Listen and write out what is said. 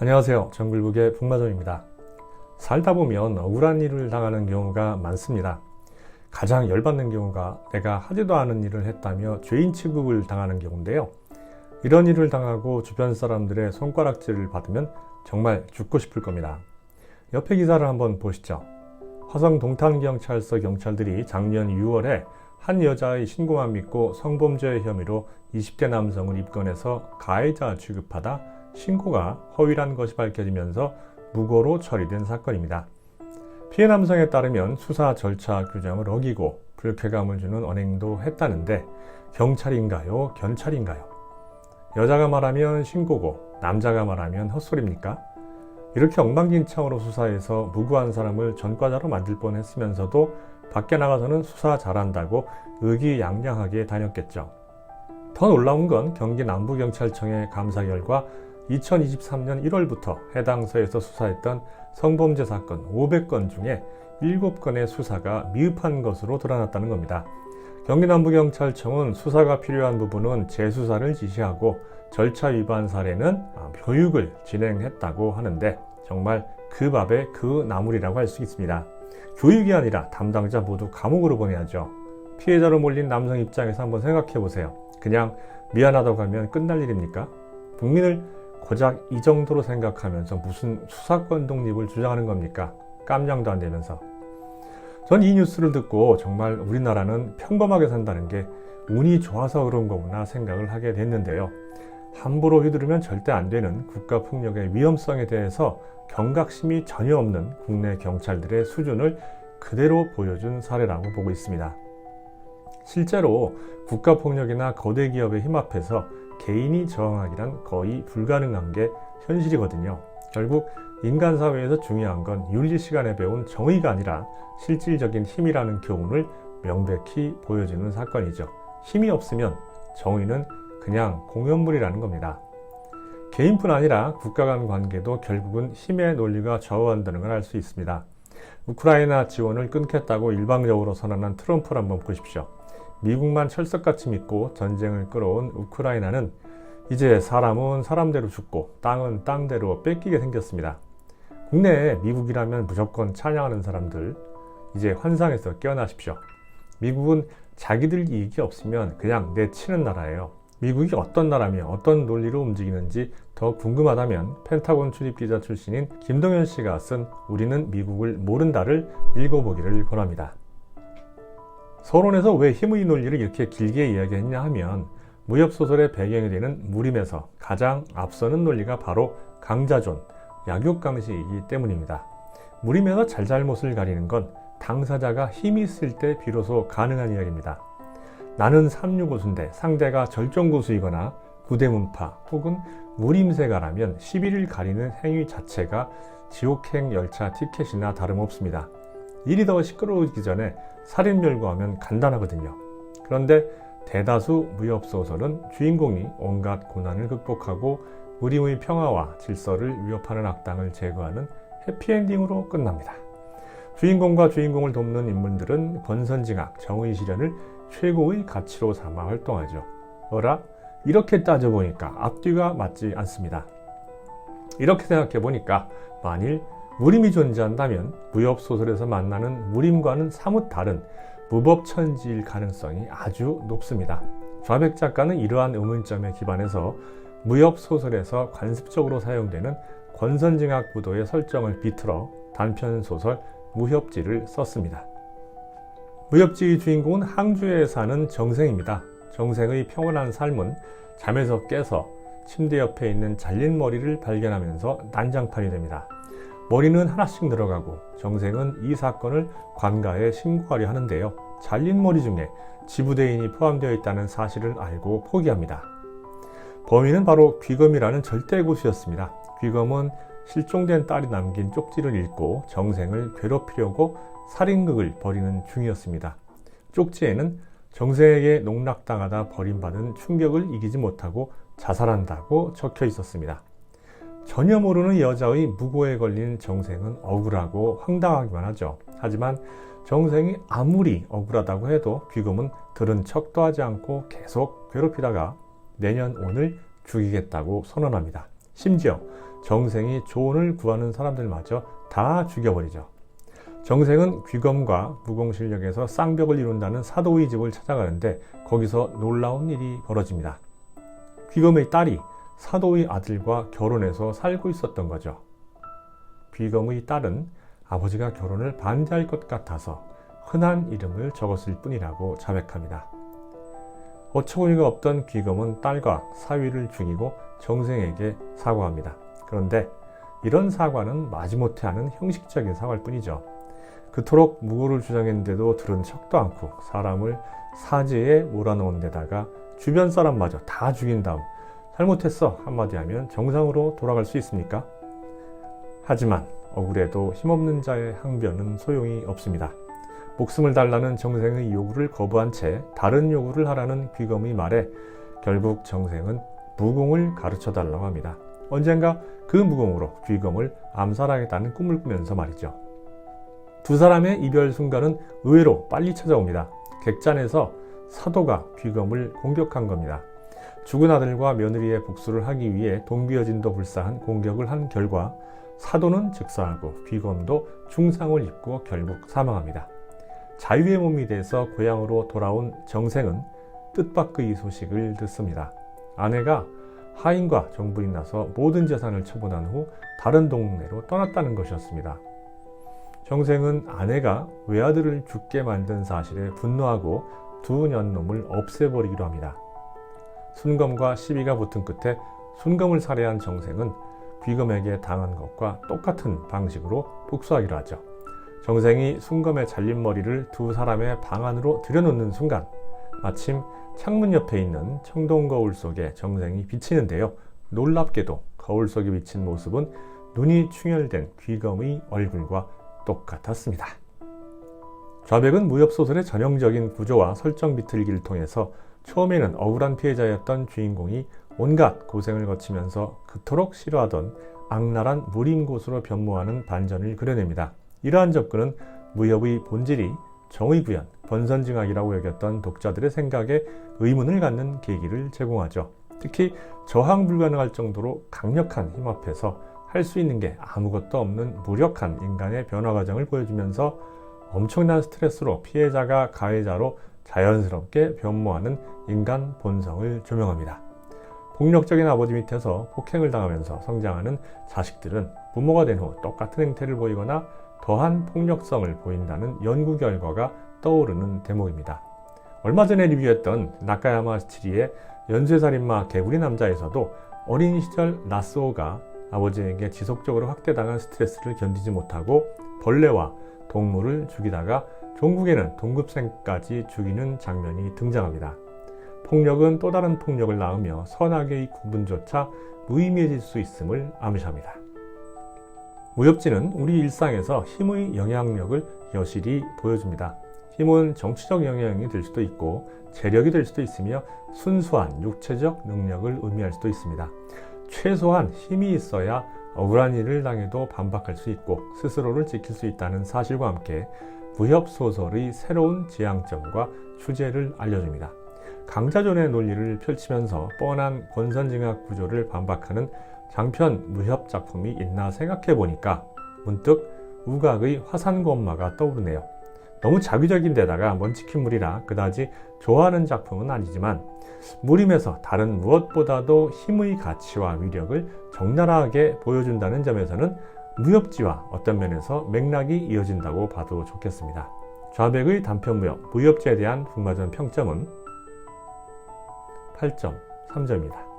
안녕하세요. 정글북의 북마정입니다. 살다 보면 억울한 일을 당하는 경우가 많습니다. 가장 열받는 경우가 내가 하지도 않은 일을 했다며 죄인 취급을 당하는 경우인데요. 이런 일을 당하고 주변 사람들의 손가락질을 받으면 정말 죽고 싶을 겁니다. 옆에 기사를 한번 보시죠. 화성 동탄경찰서 경찰들이 작년 6월에 한 여자의 신고만 믿고 성범죄 혐의로 20대 남성을 입건해서 가해자 취급하다 신고가 허위란 것이 밝혀지면서 무고로 처리된 사건입니다. 피해 남성에 따르면 수사 절차 규정을 어기고 불쾌감을 주는 언행도 했다는데 경찰인가요? 견찰인가요? 여자가 말하면 신고고 남자가 말하면 헛소리입니까? 이렇게 엉망진창으로 수사해서 무고한 사람을 전과자로 만들 뻔했으면서도 밖에 나가서는 수사 잘한다고 의기양양하게 다녔겠죠. 더 놀라운 건 경기 남부경찰청의 감사 결과 2023년 1월부터 해당 서에서 수사했던 성범죄 사건 500건 중에 7건의 수사가 미흡한 것으로 드러났다는 겁니다. 경기 남부경찰청은 수사가 필요한 부분은 재수사를 지시하고 절차 위반 사례는 교육을 진행했다고 하는데 정말 그 밥에 그 나물이라고 할 수 있습니다. 교육이 아니라 담당자 모두 감옥으로 보내야죠. 피해자로 몰린 남성 입장에서 한번 생각해 보세요. 그냥 미안하다고 하면 끝날 일입니까? 국민을 고작 이 정도로 생각하면서 무슨 수사권 독립을 주장하는 겁니까? 깜냥도 안 되면서. 전 이 뉴스를 듣고 정말 우리나라는 평범하게 산다는 게 운이 좋아서 그런 거구나 생각을 하게 됐는데요. 함부로 휘두르면 절대 안 되는 국가폭력의 위험성에 대해서 경각심이 전혀 없는 국내 경찰들의 수준을 그대로 보여준 사례라고 보고 있습니다. 실제로 국가폭력이나 거대 기업의 힘 앞에서 개인이 저항하기란 거의 불가능한 게 현실이거든요. 결국 인간 사회에서 중요한 건 윤리 시간에 배운 정의가 아니라 실질적인 힘이라는 교훈을 명백히 보여주는 사건이죠. 힘이 없으면 정의는 그냥 공연물이라는 겁니다. 개인뿐 아니라 국가 간 관계도 결국은 힘의 논리가 좌우한다는 걸 알 수 있습니다. 우크라이나 지원을 끊겠다고 일방적으로 선언한 트럼프를 한번 보십시오. 미국만 철석같이 믿고 전쟁을 끌어온 우크라이나는 이제 사람은 사람대로 죽고 땅은 땅대로 뺏기게 생겼습니다. 국내에 미국이라면 무조건 찬양하는 사람들, 이제 환상에서 깨어나십시오. 미국은 자기들 이익이 없으면 그냥 내치는 나라예요. 미국이 어떤 나라며 어떤 논리로 움직이는지 더 궁금하다면 펜타곤 출입기자 출신인 김동현 씨가 쓴 우리는 미국을 모른다를 읽어보기를 권합니다. 서론에서 왜 힘의 논리를 이렇게 길게 이야기했냐 하면 무협소설의 배경이 되는 무림에서 가장 앞서는 논리가 바로 강자존, 약육강식이기 때문입니다. 무림에서 잘잘못을 가리는 건 당사자가 힘이 있을 때 비로소 가능한 이야기입니다. 나는 365수인데 상대가 절정고수이거나 구대문파 혹은 무림세가라면 시비를 가리는 행위 자체가 지옥행 열차 티켓이나 다름없습니다. 일이 더 시끄러워지기 전에 살인멸구하면 간단하거든요. 그런데 대다수 무협소설은 주인공이 온갖 고난을 극복하고 무림의 평화와 질서를 위협하는 악당을 제거하는 해피엔딩으로 끝납니다. 주인공과 주인공을 돕는 인물들은 권선징악, 정의 실현을 최고의 가치로 삼아 활동하죠. 어라? 이렇게 따져보니까 앞뒤가 맞지 않습니다. 이렇게 생각해보니까 만일 무림이 존재한다면 무협소설에서 만나는 무림과는 사뭇 다른 무법천지일 가능성이 아주 높습니다. 좌백 작가는 이러한 의문점에 기반해서 무협소설에서 관습적으로 사용되는 권선징악 부도의 설정을 비틀어 단편소설 무협지를 썼습니다. 무협지의 주인공은 항주에 사는 정생입니다. 정생의 평온한 삶은 잠에서 깨서 침대 옆에 있는 잘린 머리를 발견하면서 난장판이 됩니다. 머리는 하나씩 늘어가고 정생은 이 사건을 관가에 신고하려 하는데요. 잘린 머리 중에 지부대인이 포함되어 있다는 사실을 알고 포기합니다. 범인은 바로 귀검이라는 절대고수였습니다. 귀검은 실종된 딸이 남긴 쪽지를 읽고 정생을 괴롭히려고 살인극을 벌이는 중이었습니다. 쪽지에는 정생에게 농락당하다 버림받은 충격을 이기지 못하고 자살한다고 적혀 있었습니다. 전혀 모르는 여자의 무고에 걸린 정생은 억울하고 황당하기만 하죠. 하지만 정생이 아무리 억울하다고 해도 귀검은 들은 척도 하지 않고 계속 괴롭히다가 내년 오늘 죽이겠다고 선언합니다. 심지어 정생이 조언을 구하는 사람들마저 다 죽여버리죠. 정생은 귀검과 무공실력에서 쌍벽을 이룬다는 사도의 집을 찾아가는데 거기서 놀라운 일이 벌어집니다. 귀검의 딸이 사도의 아들과 결혼해서 살고 있었던 거죠. 귀검의 딸은 아버지가 결혼을 반대할 것 같아서 흔한 이름을 적었을 뿐이라고 자백합니다. 어처구니가 없던 귀검은 딸과 사위를 죽이고 정생에게 사과합니다. 그런데 이런 사과는 마지못해 하는 형식적인 사과일 뿐이죠. 그토록 무고를 주장했는데도 들은 척도 않고 사람을 사지에 몰아넣은 데다가 주변 사람마저 다 죽인 다음 잘못했어 한마디 하면 정상으로 돌아갈 수 있습니까? 하지만 억울해도 힘없는 자의 항변은 소용이 없습니다. 목숨을 달라는 정생의 요구를 거부한 채 다른 요구를 하라는 귀검의 말에 결국 정생은 무공을 가르쳐달라고 합니다. 언젠가 그 무공으로 귀검을 암살하겠다는 꿈을 꾸면서 말이죠. 두 사람의 이별 순간은 의외로 빨리 찾아옵니다. 객잔에서 사도가 귀검을 공격한 겁니다. 죽은 아들과 며느리의 복수를 하기 위해 동비어진도 불사한 공격을 한 결과 사도는 즉사하고 귀검도 중상을 입고 결국 사망합니다. 자유의 몸이 돼서 고향으로 돌아온 정생은 뜻밖의 소식을 듣습니다. 아내가 하인과 정부이 나서 모든 재산을 처분한 후 다른 동네로 떠났다는 것이었습니다. 정생은 아내가 외아들을 죽게 만든 사실에 분노하고 두 년놈을 없애버리기로 합니다. 순검과 시비가 붙은 끝에 순검을 살해한 정생은 귀검에게 당한 것과 똑같은 방식으로 복수하기로 하죠. 정생이 순검에 잘린 머리를 두 사람의 방 안으로 들여놓는 순간 마침 창문 옆에 있는 청동 거울 속에 정생이 비치는데요. 놀랍게도 거울 속에 비친 모습은 눈이 충혈된 귀검의 얼굴과 똑같았습니다. 좌백은 무협소설의 전형적인 구조와 설정 비틀기를 통해서 처음에는 억울한 피해자였던 주인공이 온갖 고생을 거치면서 그토록 싫어하던 악랄한 무림곳으로 변모하는 반전을 그려냅니다. 이러한 접근은 무협의 본질이 정의구현, 번선징악이라고 여겼던 독자들의 생각에 의문을 갖는 계기를 제공하죠. 특히 저항 불가능할 정도로 강력한 힘 앞에서 할 수 있는 게 아무것도 없는 무력한 인간의 변화 과정을 보여주면서 엄청난 스트레스로 피해자가 가해자로 자연스럽게 변모하는 인간 본성을 조명합니다. 폭력적인 아버지 밑에서 폭행을 당하면서 성장하는 자식들은 부모가 된 후 똑같은 행태를 보이거나 더한 폭력성을 보인다는 연구 결과가 떠오르는 대목입니다. 얼마 전에 리뷰했던 나카야마 시치리의 연쇄살인마 개구리 남자에서도 어린 시절 나스오가 아버지에게 지속적으로 학대당한 스트레스를 견디지 못하고 벌레와 동물을 죽이다가 종국에는 동급생까지 죽이는 장면이 등장합니다. 폭력은 또 다른 폭력을 낳으며 선악의 구분조차 무의미해질 수 있음을 암시합니다. 무협지는 우리 일상에서 힘의 영향력을 여실히 보여줍니다. 힘은 정치적 영향이 될 수도 있고 재력이 될 수도 있으며 순수한 육체적 능력을 의미할 수도 있습니다. 최소한 힘이 있어야 억울한 일을 당해도 반박할 수 있고 스스로를 지킬 수 있다는 사실과 함께 무협소설의 새로운 지향점과 주제를 알려줍니다. 강자존의 논리를 펼치면서 뻔한 권선징악 구조를 반박하는 장편 무협 작품이 있나 생각해 보니까 문득 우각의 화산고엄마가 떠오르네요. 너무 자기적인 데다가 먼치킨물이라 그다지 좋아하는 작품은 아니지만 무림에서 다른 무엇보다도 힘의 가치와 위력을 적나라하게 보여준다는 점에서는 무협지와 어떤 면에서 맥락이 이어진다고 봐도 좋겠습니다. 좌백의 단편 무협, 무협지에 대한 북마전 평점은 8.3점입니다.